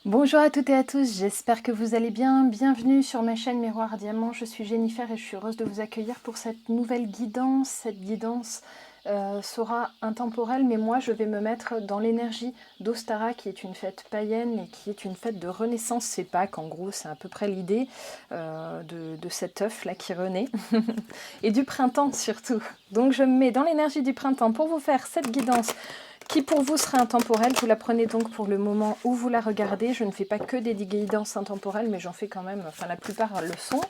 Bonjour à toutes et à tous, j'espère que vous allez bien. Bienvenue sur ma chaîne Miroir Diamant, je suis Jennifer et je suis heureuse de vous accueillir pour cette nouvelle guidance. Cette guidance sera intemporelle, mais moi je vais me mettre dans l'énergie d'Ostara, qui est une fête païenne et qui est une fête de renaissance. C'est Pâques, en gros, c'est à peu près l'idée de cet œuf là qui renaît, et du printemps surtout. Donc je me mets dans l'énergie du printemps pour vous faire cette guidance qui pour vous sera intemporelle. Vous la prenez donc pour le moment où vous la regardez. Je ne fais pas que des guidances intemporelles, mais j'en fais quand même, enfin la plupart le sont.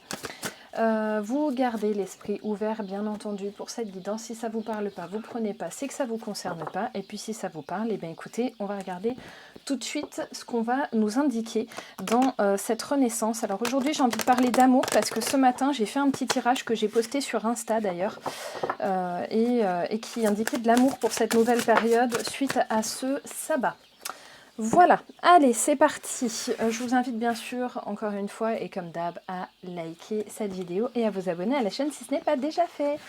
Vous gardez l'esprit ouvert, bien entendu, pour cette guidance. Si ça ne vous parle pas, vous prenez pas, c'est que ça ne vous concerne pas. Et puis si ça vous parle, eh bien écoutez, on va regarder tout de suite ce qu'on va nous indiquer dans cette renaissance. Alors aujourd'hui, j'ai envie de parler d'amour parce que ce matin, j'ai fait un petit tirage que j'ai posté sur Insta d'ailleurs et qui indiquait de l'amour pour cette nouvelle période suite à ce sabbat. Voilà, allez, c'est parti. Je vous invite bien sûr, encore une fois, et comme d'hab, à liker cette vidéo et à vous abonner à la chaîne si ce n'est pas déjà fait.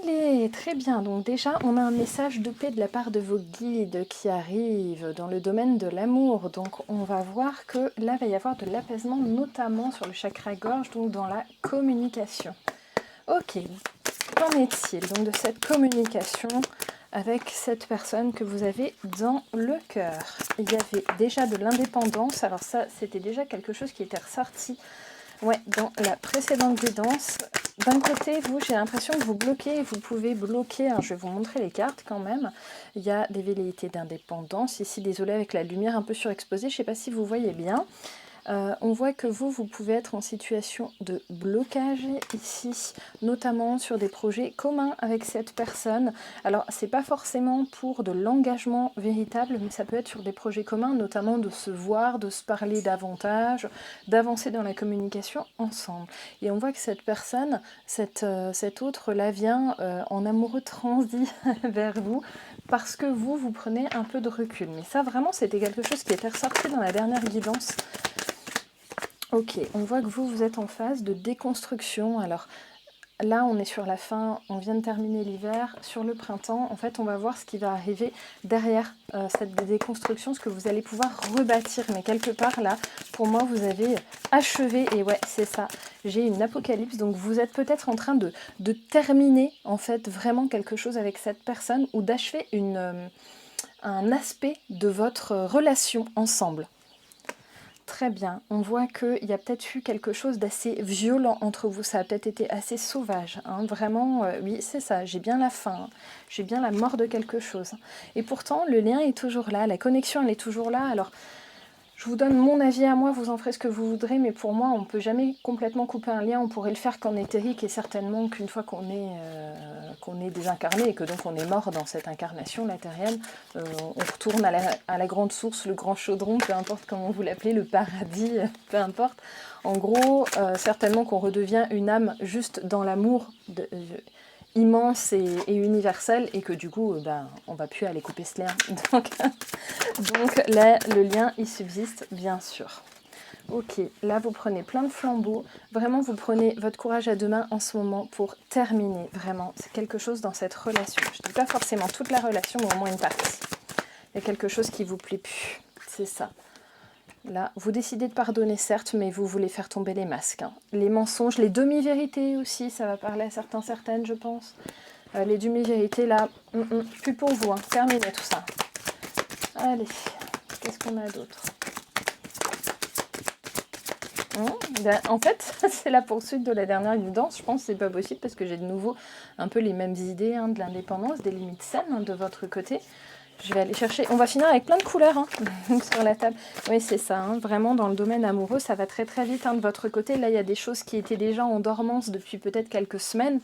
Allez, très bien. Donc déjà, on a un message de paix de la part de vos guides qui arrivent dans le domaine de l'amour. Donc on va voir que là, il va y avoir de l'apaisement, notamment sur le chakra gorge, donc dans la communication. Ok, qu'en est-il donc de cette communication avec cette personne que vous avez dans le cœur? Il y avait déjà de l'indépendance, alors ça c'était déjà quelque chose qui était ressorti dans la précédente guidance. D'un côté, vous, j'ai l'impression que vous bloquez, vous pouvez bloquer, je vais vous montrer les cartes quand même. Il y a des velléités d'indépendance, ici désolé avec la lumière un peu surexposée, je ne sais pas si vous voyez bien. On voit que vous pouvez être en situation de blocage ici, notamment sur des projets communs avec cette personne. Alors, c'est pas forcément pour de l'engagement véritable, mais ça peut être sur des projets communs, notamment de se voir, de se parler davantage, d'avancer dans la communication ensemble. Et on voit que cette personne, cette autre-là vient en amoureux transi vers vous, parce que vous prenez un peu de recul. Mais ça, vraiment, c'était quelque chose qui était ressorti dans la dernière guidance. Ok, on voit que vous êtes en phase de déconstruction. Alors là, on est sur la fin, on vient de terminer l'hiver. Sur le printemps, en fait, on va voir ce qui va arriver derrière cette déconstruction, ce que vous allez pouvoir rebâtir. Mais quelque part, là, pour moi, vous avez achevé. Et ouais, c'est ça. J'ai une apocalypse. Donc, vous êtes peut-être en train de terminer, en fait, vraiment quelque chose avec cette personne ou d'achever un aspect de votre relation ensemble. Très bien, on voit qu'il y a peut-être eu quelque chose d'assez violent entre vous, ça a peut-être été assez sauvage, vraiment, oui c'est ça, j'ai bien la faim, j'ai bien la mort de quelque chose. Et pourtant le lien est toujours là, la connexion elle est toujours là, alors je vous donne mon avis à moi, vous en ferez ce que vous voudrez, mais pour moi on ne peut jamais complètement couper un lien, on pourrait le faire qu'en éthérique et certainement qu'une fois qu'on est désincarné et que donc on est mort dans cette incarnation latérienne, on retourne à la grande source, le grand chaudron, peu importe comment vous l'appelez, le paradis, peu importe. En gros, certainement qu'on redevient une âme juste dans l'amour immense et universel et que du coup on va plus aller couper ce lien donc là le lien il subsiste bien sûr. Ok, là vous prenez plein de flambeaux, vraiment vous prenez votre courage à deux mains en ce moment pour terminer, vraiment c'est quelque chose dans cette relation, je dis pas forcément toute la relation mais au moins une partie, il y a quelque chose qui vous plaît plus, c'est ça. Là, vous décidez de pardonner, certes, mais vous voulez faire tomber les masques. Les mensonges, les demi-vérités aussi, ça va parler à certains, certaines, je pense. Les demi-vérités, là, plus pour vous, terminez tout ça. Allez, qu'est-ce qu'on a d'autre? En fait, c'est la poursuite de la dernière guidance. Je pense que c'est pas possible parce que j'ai de nouveau un peu les mêmes idées de l'indépendance, des limites saines de votre côté. Je vais aller chercher, on va finir avec plein de couleurs sur la table. Oui, c'est ça, vraiment dans le domaine amoureux, ça va très très vite de votre côté. Là, il y a des choses qui étaient déjà en dormance depuis peut-être quelques semaines.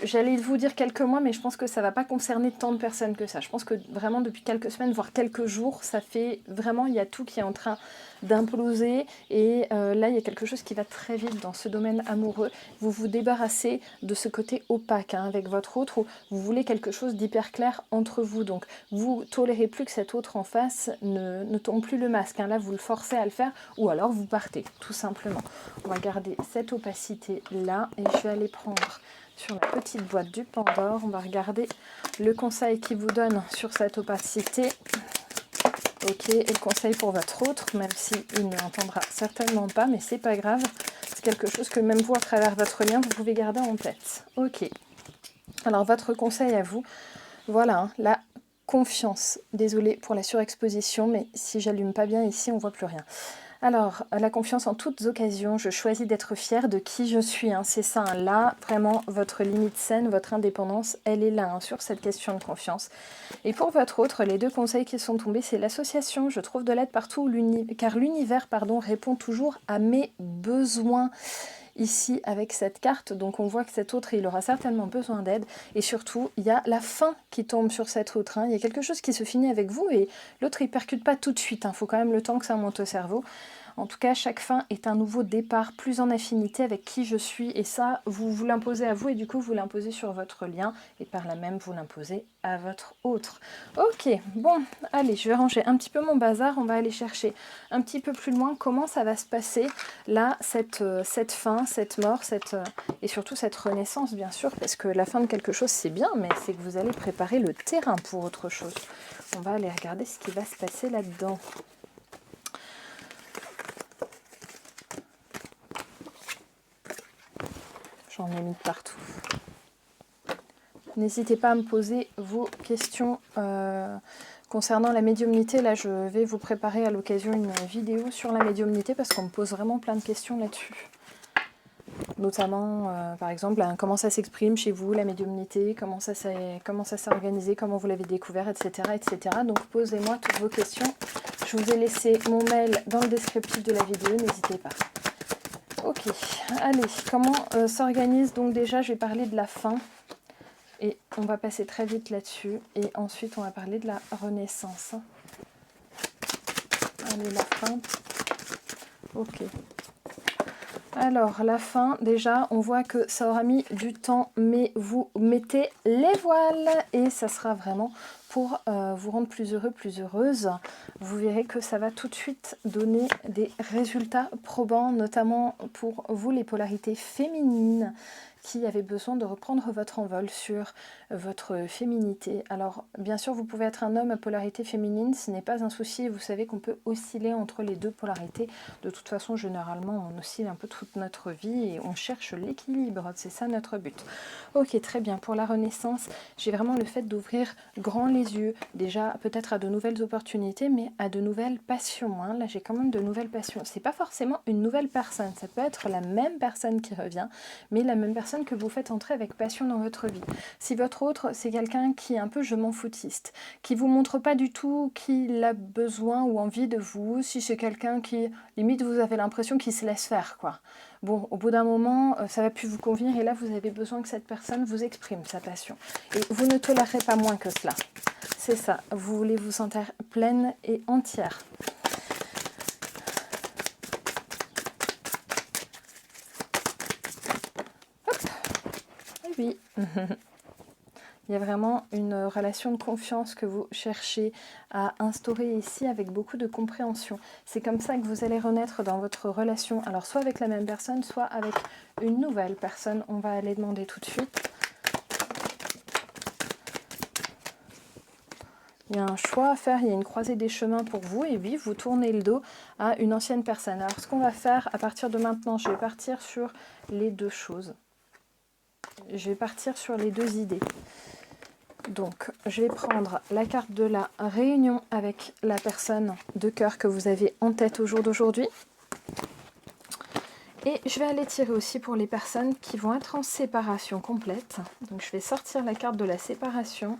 J'allais vous dire quelques mois, mais je pense que ça ne va pas concerner tant de personnes que ça. Je pense que vraiment depuis quelques semaines, voire quelques jours, ça fait vraiment, il y a tout qui est en train d'imploser. Et là, il y a quelque chose qui va très vite dans ce domaine amoureux. Vous vous débarrassez de ce côté opaque avec votre autre, où vous voulez quelque chose d'hyper clair entre vous. Donc, vous tolérez plus que cet autre en face ne tombe plus le masque. Là, vous le forcez à le faire, ou alors vous partez, tout simplement. On va garder cette opacité-là, et je vais aller prendre sur la petite boîte du Pandore, on va regarder le conseil qu'il vous donne sur cette opacité. Ok, et le conseil pour votre autre, même s'il ne l'entendra certainement pas, mais c'est pas grave. C'est quelque chose que même vous, à travers votre lien, vous pouvez garder en tête. Ok. Alors, votre conseil à vous, voilà, hein, la confiance. Désolée pour la surexposition, mais si j'allume pas bien ici, on voit plus rien. Alors, la confiance en toutes occasions, je choisis d'être fière de qui je suis. Hein. C'est ça, hein. Là, vraiment, votre limite saine, votre indépendance, elle est là, hein, sur cette question de confiance. Et pour votre autre, les deux conseils qui sont tombés, c'est l'association. Je trouve de l'aide partout, car l'univers répond toujours à mes besoins. Ici, avec cette carte, donc on voit que cet autre, il aura certainement besoin d'aide. Et surtout, il y a la fin qui tombe sur cet autre. Hein. Il y a quelque chose qui se finit avec vous et l'autre, il ne percute pas tout de suite. Il faut quand même le temps que ça monte au cerveau. En tout cas, chaque fin est un nouveau départ, plus en affinité avec qui je suis. Et ça, vous vous l'imposez à vous et du coup, vous l'imposez sur votre lien. Et par là même, vous l'imposez à votre autre. Ok, bon, allez, je vais ranger un petit peu mon bazar. On va aller chercher un petit peu plus loin comment ça va se passer, là, cette fin, cette mort, et surtout cette renaissance, bien sûr. Parce que la fin de quelque chose, c'est bien, mais c'est que vous allez préparer le terrain pour autre chose. On va aller regarder ce qui va se passer là-dedans. J'en ai mis de partout. N'hésitez pas à me poser vos questions concernant la médiumnité. Là, je vais vous préparer à l'occasion une vidéo sur la médiumnité parce qu'on me pose vraiment plein de questions là-dessus. Notamment, par exemple, comment ça s'exprime chez vous, la médiumnité, comment ça s'est organisé, comment vous l'avez découvert, etc., etc. Donc, posez-moi toutes vos questions. Je vous ai laissé mon mail dans le descriptif de la vidéo, n'hésitez pas. Ok, allez, comment s'organise, donc déjà je vais parler de la fin et on va passer très vite là-dessus et ensuite on va parler de la renaissance. Allez, la fin, ok. Alors la fin, déjà on voit que ça aura mis du temps, mais vous mettez les voiles et ça sera vraiment pour vous rendre plus heureux, plus heureuse. Vous verrez que ça va tout de suite donner des résultats probants, notamment pour vous les polarités féminines qui avez besoin de reprendre votre envol sur votre féminité. Alors bien sûr vous pouvez être un homme à polarité féminine, ce n'est pas un souci, vous savez qu'on peut osciller entre les deux polarités. De toute façon généralement on oscille un peu toute notre vie et on cherche l'équilibre, c'est ça notre but. Ok, très bien, pour la renaissance, j'ai vraiment le fait d'ouvrir grand les yeux, déjà peut-être à de nouvelles opportunités, mais à de nouvelles passions. Hein. Là j'ai quand même de nouvelles passions. C'est pas forcément une nouvelle personne, ça peut être la même personne qui revient, mais la même personne que vous faites entrer avec passion dans votre vie. Si votre autre, c'est quelqu'un qui est un peu je m'en foutiste, qui vous montre pas du tout qu'il a besoin ou envie de vous, si c'est quelqu'un qui, limite, vous avez l'impression qu'il se laisse faire, quoi. Bon, au bout d'un moment, ça va plus vous convenir et là, vous avez besoin que cette personne vous exprime sa passion. Et vous ne tolérez pas moins que cela. C'est ça, vous voulez vous sentir pleine et entière. Oui, il y a vraiment une relation de confiance que vous cherchez à instaurer ici avec beaucoup de compréhension. C'est comme ça que vous allez renaître dans votre relation, alors soit avec la même personne, soit avec une nouvelle personne. On va aller demander tout de suite. Il y a un choix à faire, il y a une croisée des chemins pour vous et oui, vous tournez le dos à une ancienne personne. Alors ce qu'on va faire à partir de maintenant, je vais partir sur les deux choses. Je vais partir sur les deux idées. Donc, je vais prendre la carte de la réunion avec la personne de cœur que vous avez en tête au jour d'aujourd'hui. Et je vais aller tirer aussi pour les personnes qui vont être en séparation complète. Donc, je vais sortir la carte de la séparation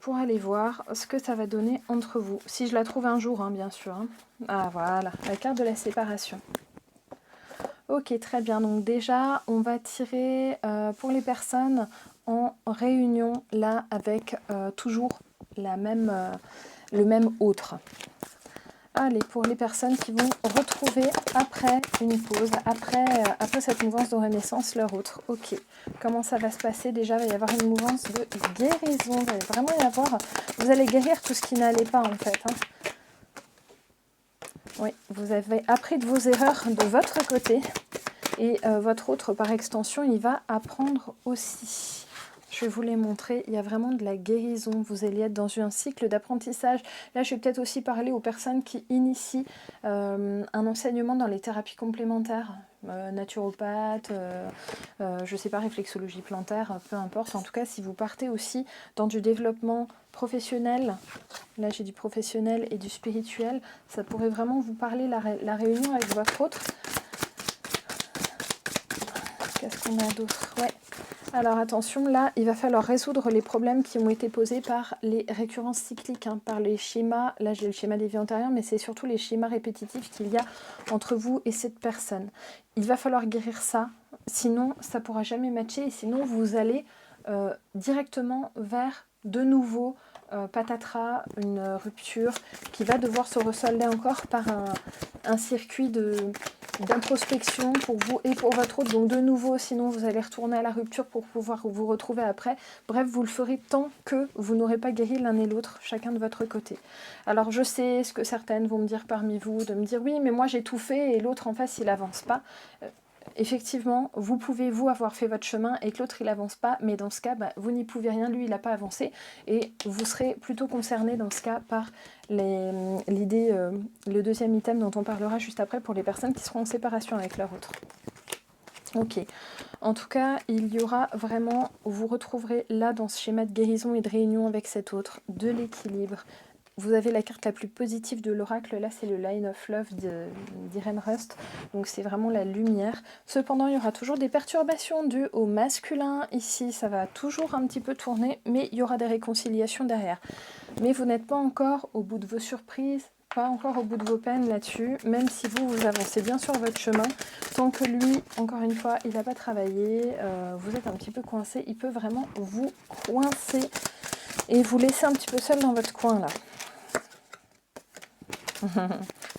pour aller voir ce que ça va donner entre vous. Si je la trouve un jour, hein, bien sûr. Hein. Ah, voilà, la carte de la séparation. Ok, très bien. Donc déjà, on va tirer pour les personnes en réunion, là, avec toujours le même autre. Allez, pour les personnes qui vont retrouver après une pause, après cette mouvance de renaissance, leur autre. Ok, comment ça va se passer? Déjà, il va y avoir une mouvance de guérison. Il va vraiment y avoir... Vous allez guérir tout ce qui n'allait pas, en fait. Hein. Oui, vous avez appris de vos erreurs de votre côté. Et votre autre, par extension, il va apprendre aussi. Je je vais vous les montrer. Il y a vraiment de la guérison. Vous allez être dans un cycle d'apprentissage. Là, je vais peut-être aussi parler aux personnes qui initient un enseignement dans les thérapies complémentaires. Naturopathe, je sais pas, réflexologie plantaire, peu importe. En tout cas, si vous partez aussi dans du développement professionnel, là j'ai du professionnel et du spirituel, ça pourrait vraiment vous parler la réunion avec votre autre. Qu'est-ce qu'on a d'autre? Ouais. Alors attention, là, il va falloir résoudre les problèmes qui ont été posés par les récurrences cycliques, hein, par les schémas. Là, j'ai le schéma des vies antérieures, mais c'est surtout les schémas répétitifs qu'il y a entre vous et cette personne. Il va falloir guérir ça, sinon ça ne pourra jamais matcher, et sinon vous allez directement vers de nouveau patatras, une rupture qui va devoir se resolder encore par un circuit d'introspection pour vous et pour votre autre. Donc de nouveau, sinon vous allez retourner à la rupture pour pouvoir vous retrouver après. Bref, vous le ferez tant que vous n'aurez pas guéri l'un et l'autre, chacun de votre côté. Alors je sais ce que certaines vont me dire parmi vous, de me dire oui, mais moi j'ai tout fait et l'autre en face il avance pas. Effectivement, vous pouvez vous avoir fait votre chemin et que l'autre il avance pas, mais dans ce cas, vous n'y pouvez rien, lui il n'a pas avancé et vous serez plutôt concerné dans ce cas par l'idée, le deuxième item dont on parlera juste après pour les personnes qui seront en séparation avec leur autre. Ok, en tout cas, il y aura vraiment, vous retrouverez là dans ce schéma de guérison et de réunion avec cet autre, de l'équilibre. Vous avez la carte la plus positive de l'oracle, là c'est le Line of Love d'Irene Rust, donc c'est vraiment la lumière. Cependant, il y aura toujours des perturbations dues au masculin, ici ça va toujours un petit peu tourner, mais il y aura des réconciliations derrière. Mais vous n'êtes pas encore au bout de vos surprises, pas encore au bout de vos peines là-dessus, même si vous avancez bien sur votre chemin, tant que lui, encore une fois, il n'a pas travaillé, vous êtes un petit peu coincé, il peut vraiment vous coincer et vous laisser un petit peu seul dans votre coin là.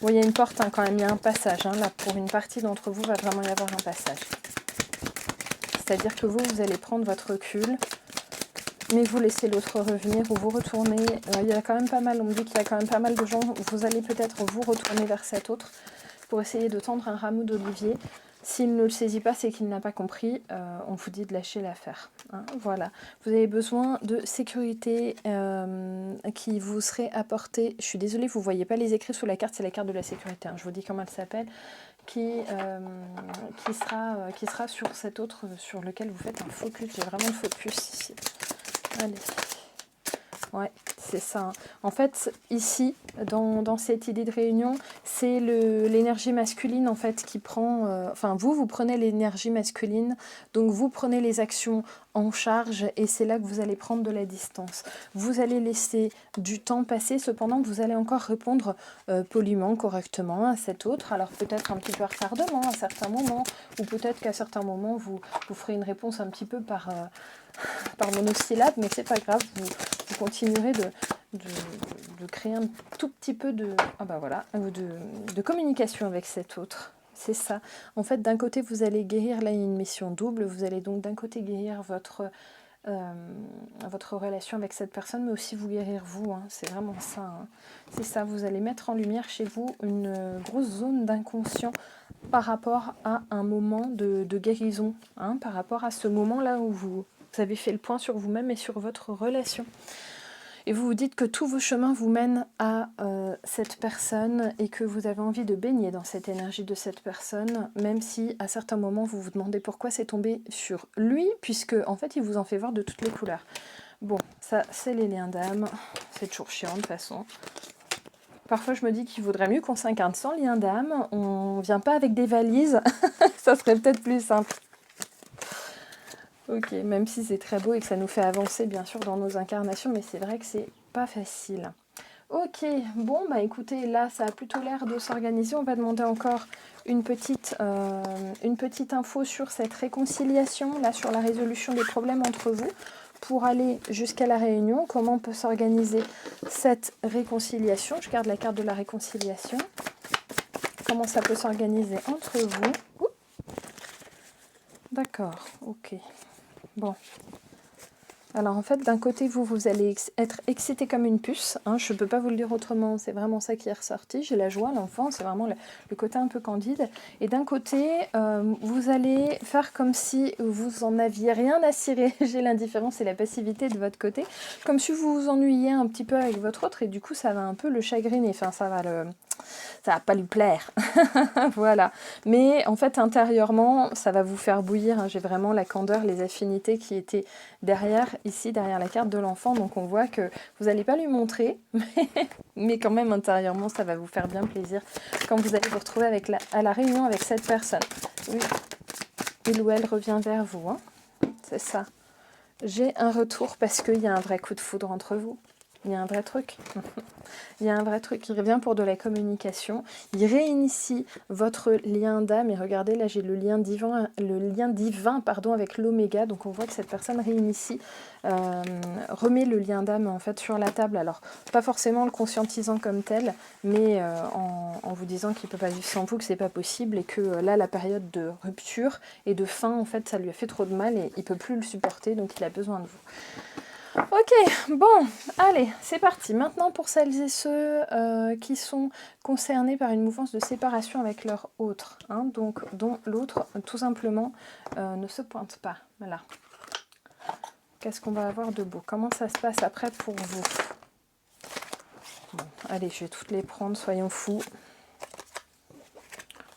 Bon, il y a une porte hein, quand même, il y a un passage. Hein, là, pour une partie d'entre vous, va vraiment y avoir un passage. C'est-à-dire que vous allez prendre votre recul, mais vous laissez l'autre revenir ou vous retournez. Il y a quand même pas mal, on me dit qu'il y a quand même pas mal de gens, vous allez peut-être vous retourner vers cet autre pour essayer de tendre un rameau d'olivier. S'il ne le saisit pas, c'est qu'il n'a pas compris. On vous dit de lâcher l'affaire. Hein, voilà. Vous avez besoin de sécurité qui vous serait apportée. Je suis désolée, vous ne voyez pas les écrits sous la carte. C'est la carte de la sécurité. Hein, je vous dis comment elle s'appelle. Qui sera sur cet autre sur lequel vous faites un focus. J'ai vraiment le focus ici. Allez. Ouais, c'est ça. Hein. En fait, ici, dans cette idée de réunion, c'est l'énergie masculine en fait qui prend... Enfin, vous prenez l'énergie masculine, donc vous prenez les actions en charge et c'est là que vous allez prendre de la distance. Vous allez laisser du temps passer, cependant vous allez encore répondre poliment, correctement à cet autre. Alors peut-être un petit peu retardement à certains moments, ou peut-être qu'à certains moments vous ferez une réponse un petit peu par monosyllabe, mais c'est pas grave, vous continuerez de créer un tout petit peu de communication avec cet autre. C'est ça. En fait, d'un côté, vous allez guérir, là, il y a une mission double. Vous allez donc d'un côté guérir votre relation avec cette personne, mais aussi vous guérir vous. Hein. C'est vraiment ça. Hein. C'est ça. Vous allez mettre en lumière chez vous une grosse zone d'inconscient par rapport à un moment de guérison. Hein, par rapport à ce moment-là où vous avez fait le point sur vous-même et sur votre relation. Et vous vous dites que tous vos chemins vous mènent à cette personne et que vous avez envie de baigner dans cette énergie de cette personne, même si à certains moments vous vous demandez pourquoi c'est tombé sur lui, puisque en fait il vous en fait voir de toutes les couleurs. Bon, ça c'est les liens d'âme, c'est toujours chiant de toute façon. Parfois je me dis qu'il vaudrait mieux qu'on s'incarne sans lien d'âme, on vient pas avec des valises, ça serait peut-être plus simple. Ok, même si c'est très beau et que ça nous fait avancer bien sûr dans nos incarnations, mais c'est vrai que c'est pas facile. Ok, bon bah écoutez, là ça a plutôt l'air de s'organiser. On va demander encore une petite info sur cette réconciliation, là sur la résolution des problèmes entre vous, pour aller jusqu'à la réunion. Comment on peut s'organiser cette réconciliation? Je garde la carte de la réconciliation. Comment ça peut s'organiser entre vous? D'accord, ok. Bon. Alors en fait, d'un côté, vous allez être excité comme une puce, hein, je ne peux pas vous le dire autrement, c'est vraiment ça qui est ressorti. J'ai la joie, l'enfant, c'est vraiment le côté un peu candide. Et d'un côté, vous allez faire comme si vous en aviez rien à cirer. J'ai l'indifférence et la passivité de votre côté, comme si vous vous ennuyiez un petit peu avec votre autre, et du coup, ça va un peu le chagriner, enfin, ça va pas lui plaire. Voilà. Mais en fait, intérieurement, ça va vous faire bouillir, hein. J'ai vraiment la candeur, les affinités qui étaient derrière, ici, derrière la carte de l'enfant. Donc on voit que vous n'allez pas lui montrer, mais quand même intérieurement, ça va vous faire bien plaisir quand vous allez vous retrouver à la réunion avec cette personne. Oui, il ou elle revient vers vous, hein. C'est ça. J'ai un retour parce qu'il y a un vrai coup de foudre entre vous. Il y a un vrai truc. Il y a un vrai truc. Il revient pour de la communication. Il réinitie votre lien d'âme. Et regardez, là, j'ai le lien divin pardon, avec l'oméga. Donc, on voit que cette personne réinitie, remet le lien d'âme en fait sur la table. Alors, pas forcément le conscientisant comme tel, mais en vous disant qu'il ne peut pas vivre sans vous, que c'est pas possible et que là, la période de rupture et de fin, en fait, ça lui a fait trop de mal et il ne peut plus le supporter. Donc, il a besoin de vous. Ok, bon, allez, c'est parti. Maintenant, pour celles et ceux qui sont concernés par une mouvance de séparation avec leur autre, hein, donc dont l'autre, tout simplement, ne se pointe pas. Voilà. Qu'est-ce qu'on va avoir de beau? Comment ça se passe après pour vous? Bon, allez, je vais toutes les prendre, soyons fous.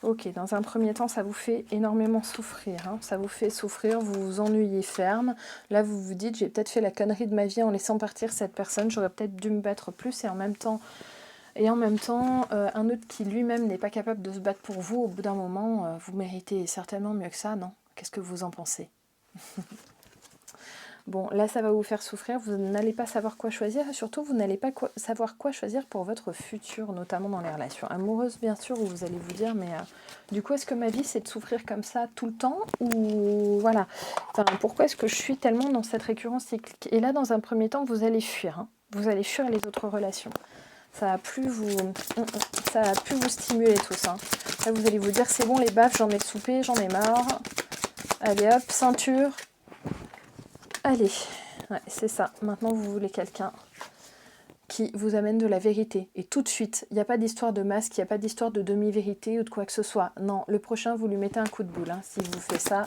Ok, dans un premier temps, ça vous fait énormément souffrir. Hein. Ça vous fait souffrir, vous vous ennuyez ferme. Là, vous vous dites, j'ai peut-être fait la connerie de ma vie en laissant partir cette personne. J'aurais peut-être dû me battre plus. Et en même temps, un autre qui lui-même n'est pas capable de se battre pour vous, au bout d'un moment, vous méritez certainement mieux que ça, non? Qu'est-ce que vous en pensez? Bon, là, ça va vous faire souffrir, vous n'allez pas savoir quoi choisir, et surtout, vous n'allez pas savoir quoi choisir pour votre futur, notamment dans les relations amoureuses, bien sûr, où vous allez vous dire, mais du coup, est-ce que ma vie, c'est de souffrir comme ça tout le temps? Ou voilà, enfin, pourquoi est-ce que je suis tellement dans cette récurrence cyclique? Et là, dans un premier temps, vous allez fuir, hein. Vous allez fuir les autres relations. Ça va plus vous stimuler tout ça. Là, vous allez vous dire, c'est bon, les baffes, j'en ai soupé, j'en ai marre. Allez hop, ceinture. Allez, ouais, c'est ça. Maintenant, vous voulez quelqu'un qui vous amène de la vérité. Et tout de suite, il n'y a pas d'histoire de masque, il n'y a pas d'histoire de demi-vérité ou de quoi que ce soit. Non, le prochain, vous lui mettez un coup de boule. Hein. Si vous faites ça,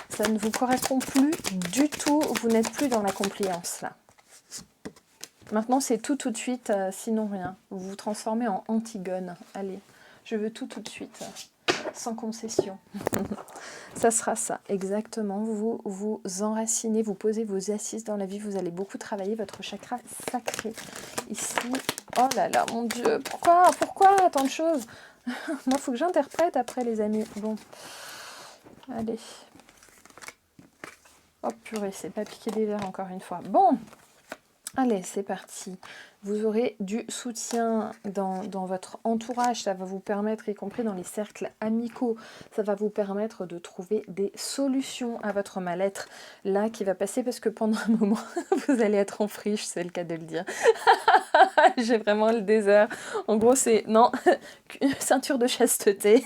ça ne vous correspond plus du tout. Vous n'êtes plus dans la compliance, là. Maintenant, c'est tout de suite, sinon rien. Vous vous transformez en Antigone. Allez, je veux tout de suite, sans concession. Ça sera ça, exactement. Vous vous enracinez, vous posez vos assises dans la vie. Vous allez beaucoup travailler votre chakra sacré. Ici, oh là là, mon Dieu, pourquoi tant de choses? Moi, il faut que j'interprète après, les amis. Bon, allez. Oh purée, c'est pas piquer des verres encore une fois. Bon, allez, c'est parti. Vous aurez du soutien dans votre entourage. Ça va vous permettre, y compris dans les cercles amicaux, ça va vous permettre de trouver des solutions à votre mal-être. Là, qui va passer parce que pendant un moment, vous allez être en friche, c'est le cas de le dire. J'ai vraiment le désert. En gros, c'est, non, ceinture de chasteté,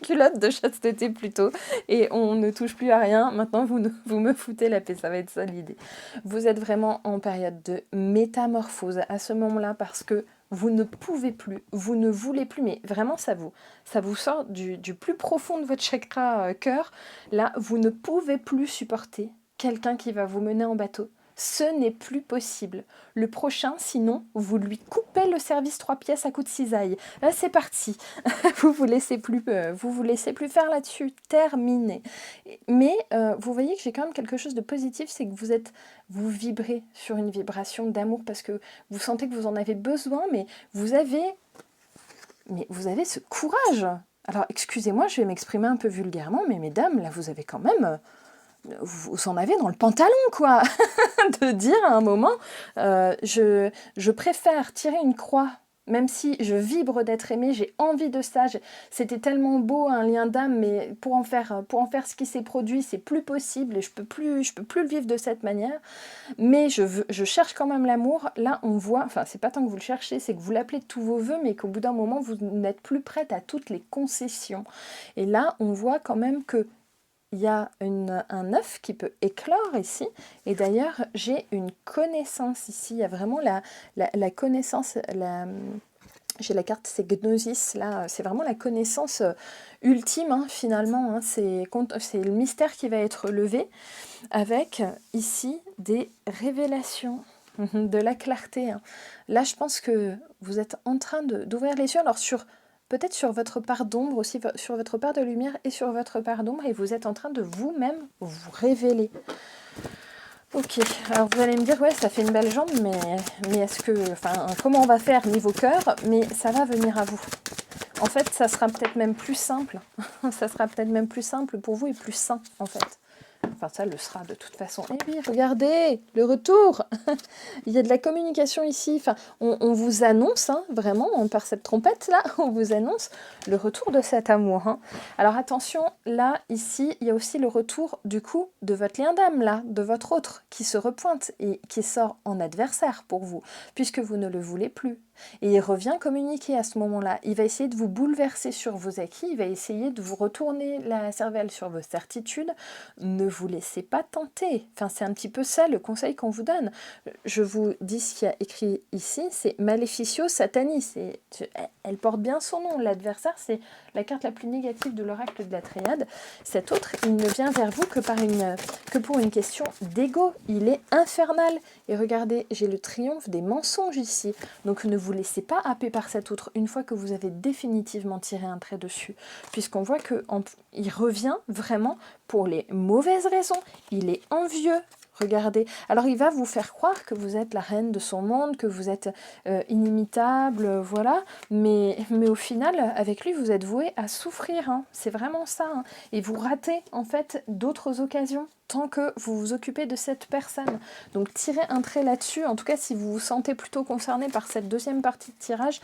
culotte de chasteté plutôt, et on ne touche plus à rien. Maintenant, vous me foutez la paix, ça va être ça l'idée. Vous êtes vraiment en période de métamorphose à ce moment-là parce que vous ne pouvez plus, vous ne voulez plus, mais vraiment ça vous sort du plus profond de votre chakra cœur. Là, vous ne pouvez plus supporter quelqu'un qui va vous mener en bateau. Ce n'est plus possible. Le prochain, sinon, vous lui coupez le service 3 pièces à coup de cisaille. Là, c'est parti. Vous laissez plus faire là-dessus. Terminé. Mais vous voyez que j'ai quand même quelque chose de positif, c'est que vous vibrez sur une vibration d'amour parce que vous sentez que vous en avez besoin, mais vous avez ce courage. Alors, excusez-moi, je vais m'exprimer un peu vulgairement, mais mesdames, là, vous avez quand même... vous en avez dans le pantalon, quoi, de dire à un moment, je préfère tirer une croix, même si je vibre d'être aimée, j'ai envie de ça, c'était tellement beau, un lien d'âme, mais pour en faire ce qui s'est produit, c'est plus possible, et je peux plus le vivre de cette manière, mais je cherche quand même l'amour. Là, on voit, enfin, c'est pas tant que vous le cherchez, c'est que vous l'appelez de tous vos voeux, mais qu'au bout d'un moment, vous n'êtes plus prête à toutes les concessions. Et là, on voit quand même que il y a un œuf qui peut éclore ici. Et d'ailleurs, j'ai une connaissance ici. Il y a vraiment la connaissance, j'ai la carte, c'est Gnosis, là, c'est vraiment la connaissance ultime, hein, finalement. Hein, c'est le mystère qui va être levé avec ici des révélations, de la clarté. Hein. Là, je pense que vous êtes en train d'ouvrir les yeux. Alors, peut-être sur votre part d'ombre aussi, sur votre part de lumière et sur votre part d'ombre, et vous êtes en train de vous-même vous révéler. Ok, alors vous allez me dire, ouais, ça fait une belle jambe, mais est-ce que, enfin, comment on va faire niveau cœur, mais ça va venir à vous. En fait, ça sera peut-être même plus simple, ça sera peut-être même plus simple pour vous et plus sain, en fait. Enfin, ça le sera de toute façon. Et oui, regardez, le retour. Il y a de la communication ici. Enfin, on vous annonce, hein, vraiment, par cette trompette-là, on vous annonce le retour de cet amour. Hein. Alors attention, là, ici, il y a aussi le retour, du coup, de votre lien d'âme, là, de votre autre, qui se repointe et qui sort en adversaire pour vous, puisque vous ne le voulez plus. Et il revient communiquer à ce moment-là. Il va essayer de vous bouleverser sur vos acquis, il va essayer de vous retourner la cervelle sur vos certitudes. Ne vous laissez pas tenter. Enfin, c'est un petit peu ça le conseil qu'on vous donne. Je vous dis ce qu'il y a écrit ici, c'est Maleficio Satanis. Elle porte bien son nom. L'adversaire, c'est la carte la plus négative de l'oracle de la Triade. Cet autre, il ne vient vers vous que pour une question d'ego. Il est infernal. Et regardez, j'ai le triomphe des mensonges ici. Donc ne vous laissez pas happer par cet autre une fois que vous avez définitivement tiré un trait dessus. Puisqu'on voit qu'il revient vraiment pour les mauvaises raisons. Il est envieux. Regardez. Alors il va vous faire croire que vous êtes la reine de son monde, que vous êtes inimitable, voilà. Mais au final, avec lui, vous êtes voué à souffrir. Hein. C'est vraiment ça. Hein. Et vous ratez en fait d'autres occasions tant que vous vous occupez de cette personne. Donc tirez un trait là-dessus. En tout cas, si vous vous sentez plutôt concerné par cette deuxième partie de tirage,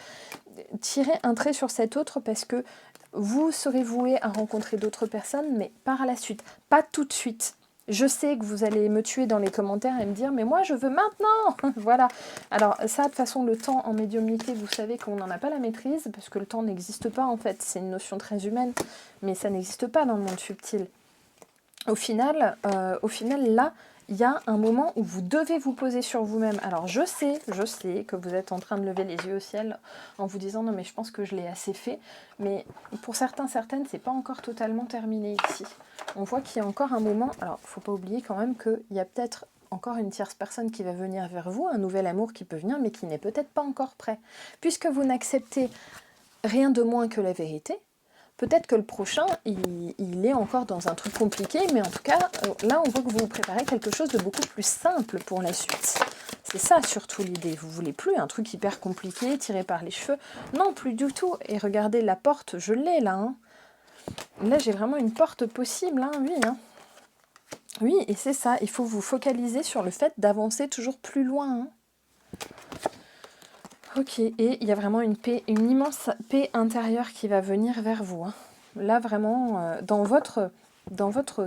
tirez un trait sur cet autre parce que vous serez voué à rencontrer d'autres personnes, mais par la suite, pas tout de suite. Je sais que vous allez me tuer dans les commentaires et me dire « mais moi je veux maintenant !» Voilà. Alors ça, de toute façon, le temps en médiumnité, vous savez qu'on n'en a pas la maîtrise, parce que le temps n'existe pas en fait. C'est une notion très humaine, mais ça n'existe pas dans le monde subtil. Au final, là, il y a un moment où vous devez vous poser sur vous-même. Alors je sais que vous êtes en train de lever les yeux au ciel en vous disant « non mais je pense que je l'ai assez fait », mais pour certaines, c'est pas encore totalement terminé ici. On voit qu'il y a encore un moment, alors il ne faut pas oublier quand même qu'il y a peut-être encore une tierce personne qui va venir vers vous, un nouvel amour qui peut venir, mais qui n'est peut-être pas encore prêt. Puisque vous n'acceptez rien de moins que la vérité, peut-être que le prochain, il est encore dans un truc compliqué, mais en tout cas, là, on voit que vous vous préparez quelque chose de beaucoup plus simple pour la suite. C'est ça surtout l'idée. Vous voulez plus un truc hyper compliqué, tiré par les cheveux. Non, plus du tout. Et regardez, la porte, je l'ai là. Hein. Là, j'ai vraiment une porte possible, hein, oui. Hein. Oui, et c'est ça. Il faut vous focaliser sur le fait d'avancer toujours plus loin. Hein. Ok, et il y a vraiment une paix, une immense paix intérieure qui va venir vers vous. Hein. Là, vraiment, dans votre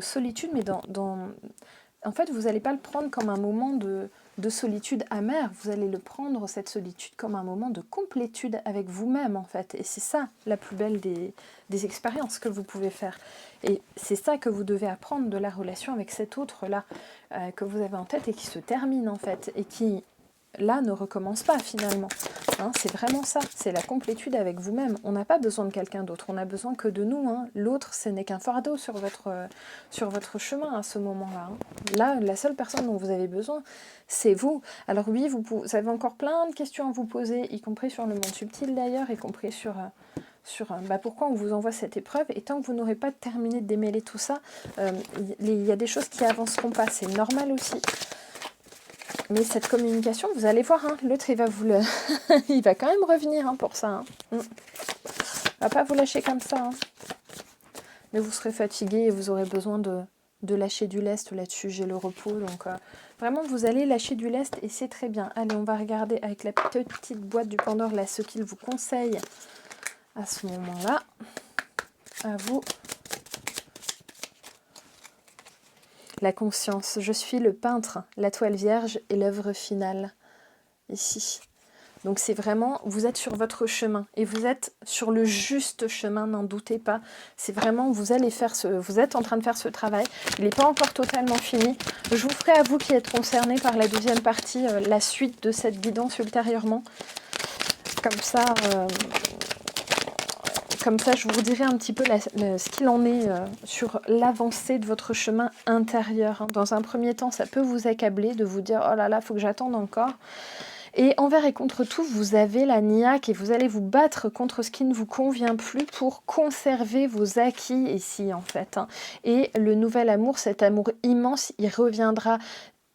solitude, mais en fait, vous n'allez pas le prendre comme un moment de solitude amère, vous allez le prendre, cette solitude, comme un moment de complétude avec vous-même, en fait. Et c'est ça, la plus belle des expériences que vous pouvez faire. Et c'est ça que vous devez apprendre de la relation avec cet autre-là, que vous avez en tête et qui se termine, en fait, et qui... là, ne recommence pas finalement. Hein, c'est vraiment ça, c'est la complétude avec vous-même. On n'a pas besoin de quelqu'un d'autre, on n'a besoin que de nous. Hein. L'autre, ce n'est qu'un fardeau sur votre chemin à ce moment-là. Hein. Là, la seule personne dont vous avez besoin, c'est vous. Alors oui, vous avez encore plein de questions à vous poser, y compris sur le monde subtil d'ailleurs, y compris sur pourquoi on vous envoie cette épreuve. Et tant que vous n'aurez pas terminé de démêler tout ça, il y a des choses qui avanceront pas, c'est normal aussi. Mais cette communication, vous allez voir, hein, l'autre, il va vous le... il va quand même revenir hein, pour ça. Hein. Il va pas vous lâcher comme ça. Hein. Mais vous serez fatigué et vous aurez besoin de lâcher du lest là-dessus. J'ai le repos. Donc, vraiment, vous allez lâcher du lest et c'est très bien. Allez, on va regarder avec la petite boîte du Pandore, là, ce qu'il vous conseille à ce moment-là. À vous. La conscience, je suis le peintre, la toile vierge et l'œuvre finale. Ici. Donc c'est vraiment, vous êtes sur votre chemin et vous êtes sur le juste chemin, n'en doutez pas. C'est vraiment, vous êtes en train de faire ce travail. Il n'est pas encore totalement fini. Je vous ferai à vous qui êtes concernés par la deuxième partie, la suite de cette guidance ultérieurement. Comme ça, je vous dirai un petit peu ce qu'il en est sur l'avancée de votre chemin intérieur. Dans un premier temps, ça peut vous accabler de vous dire « Oh là là, il faut que j'attende encore ». Et envers et contre tout, vous avez la niaque et vous allez vous battre contre ce qui ne vous convient plus pour conserver vos acquis ici en fait. Et le nouvel amour, cet amour immense, il reviendra.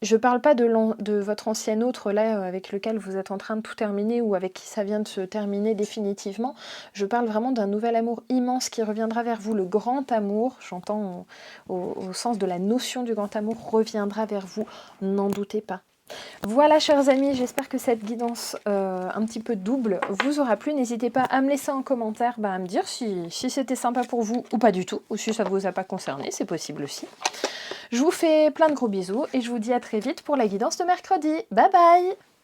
Je ne parle pas de votre ancien autre là avec lequel vous êtes en train de tout terminer ou avec qui ça vient de se terminer définitivement. Je parle vraiment d'un nouvel amour immense qui reviendra vers vous. Le grand amour, j'entends au sens de la notion du grand amour, reviendra vers vous, n'en doutez pas. Voilà chers amis, j'espère que cette guidance un petit peu double vous aura plu. N'hésitez pas à me laisser en commentaire, à me dire si c'était sympa pour vous ou pas du tout, ou si ça ne vous a pas concerné, c'est possible aussi. Je vous fais plein de gros bisous et je vous dis à très vite pour la guidance de mercredi. Bye bye!